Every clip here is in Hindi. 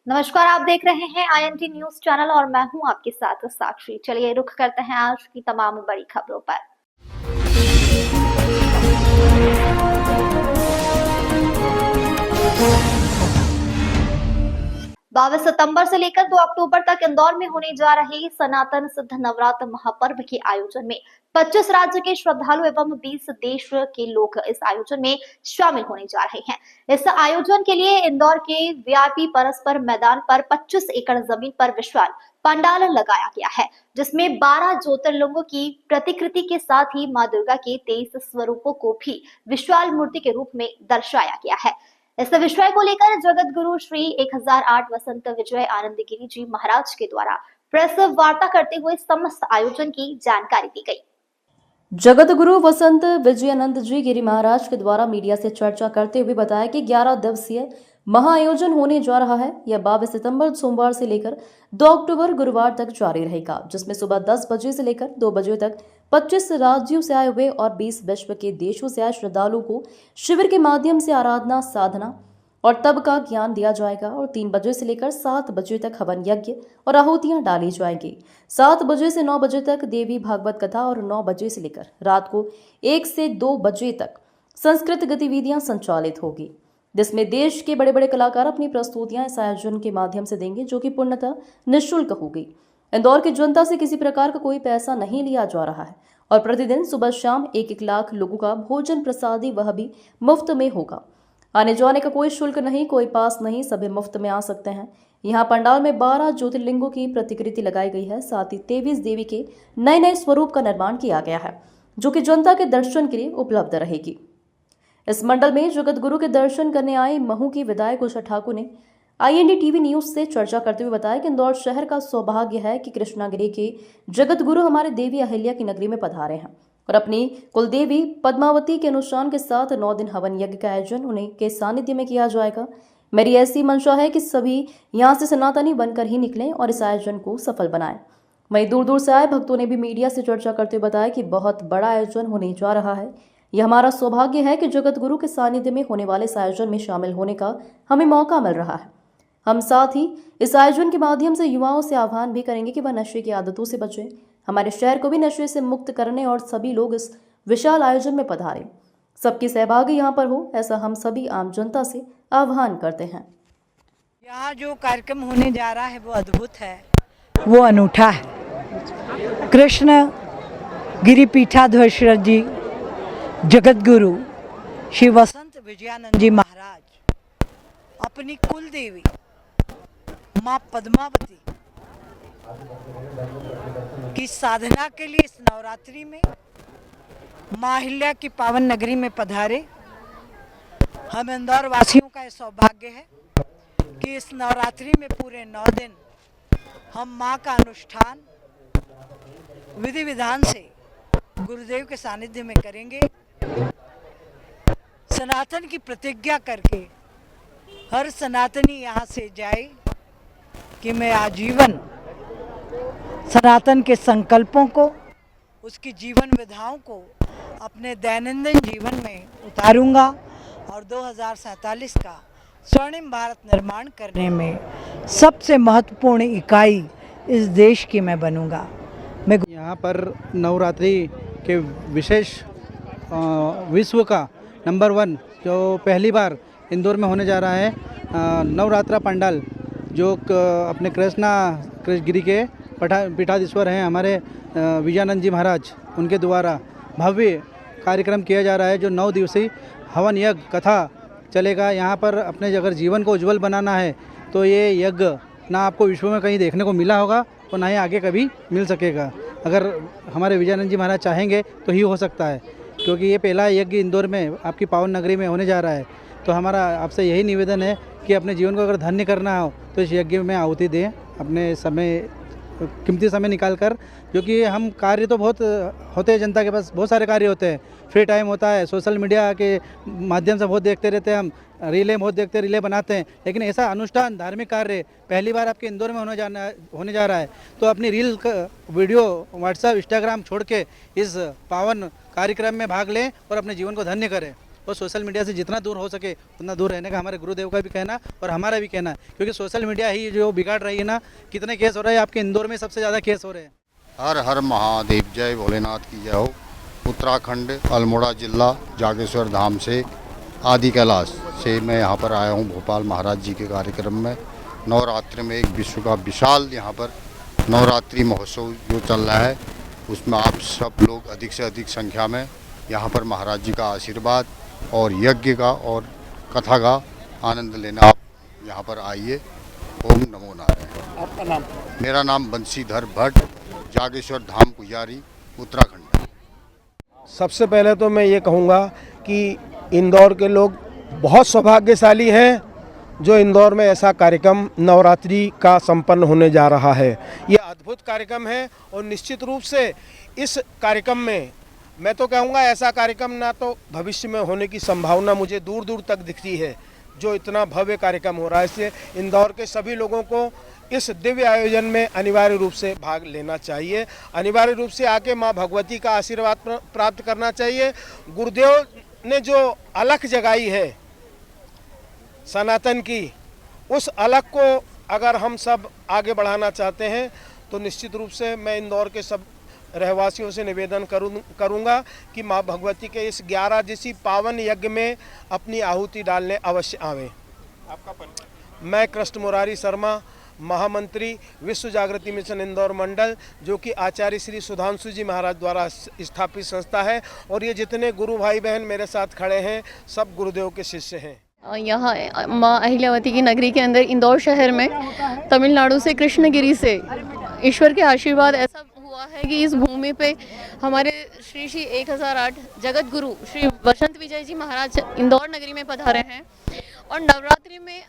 नमस्कार, आप देख रहे हैं INT न्यूज चैनल और मैं हूं आपके साथ साक्षी। चलिए रुख करते हैं आज की तमाम बड़ी खबरों पर। 22 सितंबर से लेकर 2 अक्टूबर तक इंदौर में होने जा रहे सनातन सिद्ध नवरात्र महापर्व के आयोजन में 25 राज्य के श्रद्धालु एवं 20 देश के लोग इस आयोजन में शामिल होने जा रहे हैं। इस आयोजन के लिए इंदौर के वीआईपी परस्पर मैदान पर 25 एकड़ जमीन पर विशाल पंडाल लगाया गया है, जिसमें 12 ज्योतिर्लिंगों की प्रतिकृति के साथ ही मां दुर्गा के 23 स्वरूपों को भी विशाल मूर्ति के रूप में दर्शाया गया है। इस विषय को लेकर जगत गुरु श्री 1008 वसंत विजय आनंद गिरी जी महाराज के द्वारा प्रेस वार्ता करते हुए समस्त आयोजन की जानकारी दी गई। जगत गुरु वसंत विजयानंद जी गिरी महाराज के द्वारा मीडिया से चर्चा करते हुए बताया कि 11 दिवसीय महाआयोजन होने जा रहा है। यह 22 सितंबर सोमवार से लेकर 2 अक्टूबर गुरुवार तक जारी रहेगा, जिसमें सुबह 10 बजे से लेकर 2 बजे तक 25 राज्यों से आए हुए और 20 विश्व के देशों से आए श्रद्धालुओं को शिविर के माध्यम से आराधना, साधना और तब का ज्ञान दिया जाएगा और 3 बजे से लेकर 7 बजे तक हवन यज्ञ और आहुतियां डाली जाएंगी। 7 बजे से 9 बजे तक देवी भागवत कथा और 9 बजे से लेकर रात को 1 से 2 बजे तक संस्कृत गतिविधियां संचालित होगी, जिसमें देश के बड़े बड़े कलाकार अपनी प्रस्तुतियां इस आयोजन के माध्यम से देंगे, जो कि पूर्णतः निःशुल्क होगी। इंदौर की जनता से किसी प्रकार का कोई पैसा नहीं लिया जा रहा है और प्रतिदिन सुबह शाम 1-1 लाख लोगों का भोजन प्रसादी वह भी मुफ्त में होगा। आने जाने का कोई शुल्क नहीं, कोई पास नहीं, सभी मुफ्त में आ सकते हैं। यहाँ पंडाल में 12 ज्योतिर्लिंगों की प्रतिकृति लगाई गई है, साथ ही 23 देवी के नए नए स्वरूप का निर्माण किया गया है, जो कि जनता के दर्शन के लिए उपलब्ध रहेगी। इस मंडल में जगत गुरु के दर्शन करने आए महू की विधायक उषा ठाकुर ने IND TV न्यूज से चर्चा करते हुए बताया कि इंदौर शहर का सौभाग्य है कि कृष्णागिरी के जगत गुरु हमारे देवी अहिल्या की नगरी में पधारे हैं और अपनी कुलदेवी पद्मावती के अनुष्ठान के साथ 9 दिन हवन यज्ञ का आयोजन उन्हें के सानिध्य में किया जाएगा। मेरी ऐसी मंशा है कि सभी यहाँ से सनातनी बनकर ही निकलें और इस आयोजन को सफल बनाएं। वहीं दूर दूर से आए भक्तों ने भी मीडिया से चर्चा करते हुए बताया कि बहुत बड़ा आयोजन होने जा रहा है। यह हमारा सौभाग्य है कि जगत गुरु के सानिध्य में होने वाले इस आयोजन में शामिल होने का हमें मौका मिल रहा है। हम साथ ही इस आयोजन के माध्यम से युवाओं से आह्वान भी करेंगे कि वह नशे की आदतों से बचें, हमारे शहर को भी नशे से मुक्त करने और सभी लोग इस विशाल आयोजन में पधारें। सबकी सहभागी यहाँ पर हो, ऐसा हम सभी आम जनता से आह्वान करते हैं। यहाँ जो कार्यक्रम होने जा रहा है वो अद्भुत है, वो अनूठा है। कृष्ण गिरिपीठाधीश्वर जी जगत गुरु श्री वसंत विजयानंद जी महाराज अपनी कुल देवी माँ पद्मावती की साधना के लिए इस नवरात्रि में माँ अहिल्या की पावन नगरी में पधारे। हम इंदौर वासियों का यह सौभाग्य है कि इस नवरात्रि में पूरे 9 दिन हम माँ का अनुष्ठान विधि विधान से गुरुदेव के सानिध्य में करेंगे। सनातन की प्रतिज्ञा करके हर सनातनी यहाँ से जाए कि मैं आजीवन सनातन के संकल्पों को, उसकी जीवन विधाओं को अपने दैनंदिन जीवन में उतारूंगा और 2047 का स्वर्णिम भारत निर्माण करने में सबसे महत्वपूर्ण इकाई इस देश की मैं बनूंगा। मैं यहाँ पर नवरात्रि के विशेष विश्व का नंबर 1 जो पहली बार इंदौर में होने जा रहा है नवरात्रा पंडाल, जो अपने कृष्णगिरी के पीठाधीश्वर हैं हमारे विजयानंद जी महाराज, उनके द्वारा भव्य कार्यक्रम किया जा रहा है, जो 9 दिवसीय हवन यज्ञ कथा चलेगा। यहाँ पर अपने अगर जीवन को उज्जवल बनाना है तो ये यज्ञ ना आपको विश्व में कहीं देखने को मिला होगा और ना ही आगे कभी मिल सकेगा। अगर हमारे विजयानंद जी महाराज चाहेंगे तो ही हो सकता है, क्योंकि ये पहला यज्ञ इंदौर में आपकी पावन नगरी में होने जा रहा है। तो हमारा आपसे यही निवेदन है कि अपने जीवन को अगर धन्य करना हो तो इस यज्ञ में आहुति दें, अपने समय कीमती समय निकाल कर, क्योंकि हम कार्य तो बहुत होते हैं, जनता के पास बहुत सारे कार्य होते हैं, फ्री टाइम होता है, सोशल मीडिया के माध्यम से बहुत देखते रहते हैं, हम रीलें बहुत देखते हैं, रीलें बनाते हैं, लेकिन ऐसा अनुष्ठान धार्मिक कार्य पहली बार आपके इंदौर में होने जा रहा है। तो अपनी रील वीडियो व्हाट्सएप इंस्टाग्राम छोड़ के इस पावन कार्यक्रम में भाग लें और अपने जीवन को धन्य करें। और सोशल मीडिया से जितना दूर हो सके उतना दूर रहने का हमारे गुरुदेव का भी कहना और हमारा भी कहना है, क्योंकि सोशल मीडिया ही जो बिगाड़ रही है ना। कितने केस हो रहे हैं आपके इंदौर में, सबसे ज़्यादा केस हो रहे हैं। हर हर महादेव, जय भोलेनाथ की जय हो। उत्तराखंड अल्मोड़ा जिला जागेश्वर धाम से आदि कैलाश से मैं यहाँ पर आया हूँ भोपाल महाराज जी के कार्यक्रम में। नवरात्रि में एक विश्व का विशाल यहाँ पर नवरात्रि महोत्सव जो चल रहा है, उसमें आप सब लोग अधिक से अधिक संख्या में यहाँ पर महाराज जी का आशीर्वाद और यज्ञ का और कथा का आनंद लेना आप यहाँ पर आइए। ओम नमो नारायण। आपका नाम? मेरा नाम बंशीधर भट्ट, जागेश्वर धाम पुजारी, उत्तराखंड। सबसे पहले तो मैं ये कहूँगा कि इंदौर के लोग बहुत सौभाग्यशाली हैं जो इंदौर में ऐसा कार्यक्रम नवरात्रि का संपन्न होने जा रहा है। ये अद्भुत कार्यक्रम है और निश्चित रूप से इस कार्यक्रम में मैं तो कहूँगा ऐसा कार्यक्रम ना तो भविष्य में होने की संभावना मुझे दूर दूर तक दिखती है, जो इतना भव्य कार्यक्रम हो रहा है। इसलिए इंदौर के सभी लोगों को इस दिव्य आयोजन में अनिवार्य रूप से भाग लेना चाहिए, अनिवार्य रूप से आके माँ भगवती का आशीर्वाद प्राप्त करना चाहिए। गुरुदेव ने जो अलख जगाई है सनातन की, उस अलख को अगर हम सब आगे बढ़ाना चाहते हैं तो निश्चित रूप से मैं इंदौर के सब रहवासियों से निवेदन करूंगा कि माँ भगवती के इस 11 जैसी पावन यज्ञ में अपनी आहुति डालने अवश्य आवें। आपका परिचय? मैं कृष्ण मुरारी शर्मा, महामंत्री विश्व जागृति मिशन इंदौर मंडल, जो कि आचार्य श्री सुधांशु जी महाराज द्वारा स्थापित संस्था है। और ये जितने गुरु भाई बहन मेरे साथ खड़े हैं सब गुरुदेव के शिष्य हैं। यहाँ माँ अहिल्यावती की नगरी के अंदर इंदौर शहर में तमिलनाडु से कृष्णगिरी से ईश्वर के आशीर्वाद ऐसा हुआ है कि इस भूमि पे हमारे श्री श्री 1008 जगत गुरु श्री वसंत विजय जी महाराज इंदौर नगरी में पधारे हैं। और नवरात्रि में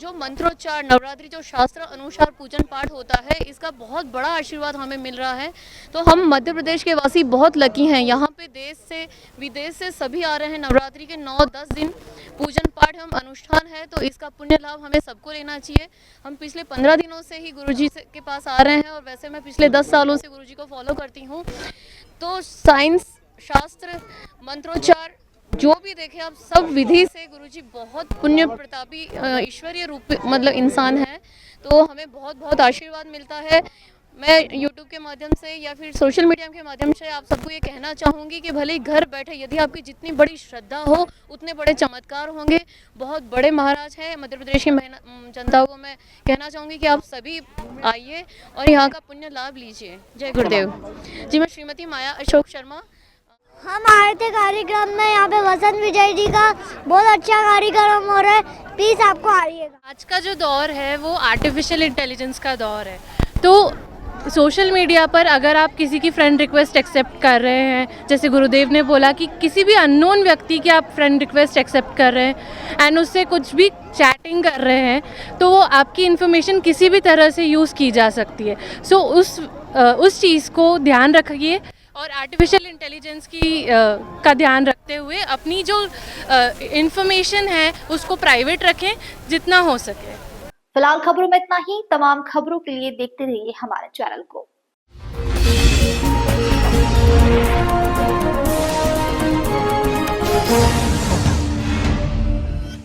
जो मंत्रोच्चार, नवरात्रि जो शास्त्र अनुसार पूजन पाठ होता है, इसका बहुत बड़ा आशीर्वाद हमें मिल रहा है। तो हम मध्य प्रदेश के वासी बहुत लकी हैं। यहाँ पे देश से विदेश से सभी आ रहे हैं। नवरात्रि के 9-10 दिन पूजन पाठ एवं अनुष्ठान है, तो इसका पुण्य लाभ हमें सबको लेना चाहिए। हम पिछले 15 दिनों से ही गुरुजी के पास आ रहे हैं और वैसे मैं पिछले 10 सालों से गुरुजी को फॉलो करती हूँ। तो साइंस, शास्त्र, मंत्रोच्चार जो भी देखें आप, सब विधि से गुरुजी बहुत पुण्य प्रतापी ईश्वरीय रूप मतलब इंसान है। तो हमें बहुत बहुत आशीर्वाद मिलता है। मैं YouTube के माध्यम से या फिर सोशल मीडिया के माध्यम से आप सबको ये कहना चाहूँगी कि भले ही घर बैठे यदि आपकी जितनी बड़ी श्रद्धा हो उतने बड़े चमत्कार होंगे। बहुत बड़े महाराज हैं मध्य प्रदेश की जनता को मैं कहना चाहूँगी कि आप सभी आइए और यहाँ का पुण्य लाभ लीजिए। जय गुरुदेव जी। मैं श्रीमती माया अशोक शर्मा। हम आए थे कार्यक्रम में, यहाँ पे वसंत विजय जी का बहुत अच्छा कार्यक्रम हो रहा है, प्लीज़ आपको आइएगा। आज का जो दौर है वो आर्टिफिशियल इंटेलिजेंस का दौर है। तो सोशल मीडिया पर अगर आप किसी की फ्रेंड रिक्वेस्ट एक्सेप्ट कर रहे हैं, जैसे गुरुदेव ने बोला कि किसी भी अननोन व्यक्ति की आप फ्रेंड रिक्वेस्ट एक्सेप्ट कर रहे हैं एंड उससे कुछ भी चैटिंग कर रहे हैं, तो वो आपकी इन्फॉर्मेशन किसी भी तरह से यूज़ की जा सकती है। सो उस चीज़ को ध्यान रखिए और आर्टिफिशियल इंटेलिजेंस का ध्यान रखते हुए अपनी जो इन्फॉर्मेशन है उसको प्राइवेट रखें जितना हो सके। फिलहाल खबरों में इतना ही। तमाम खबरों के लिए देखते रहिए हमारे चैनल को।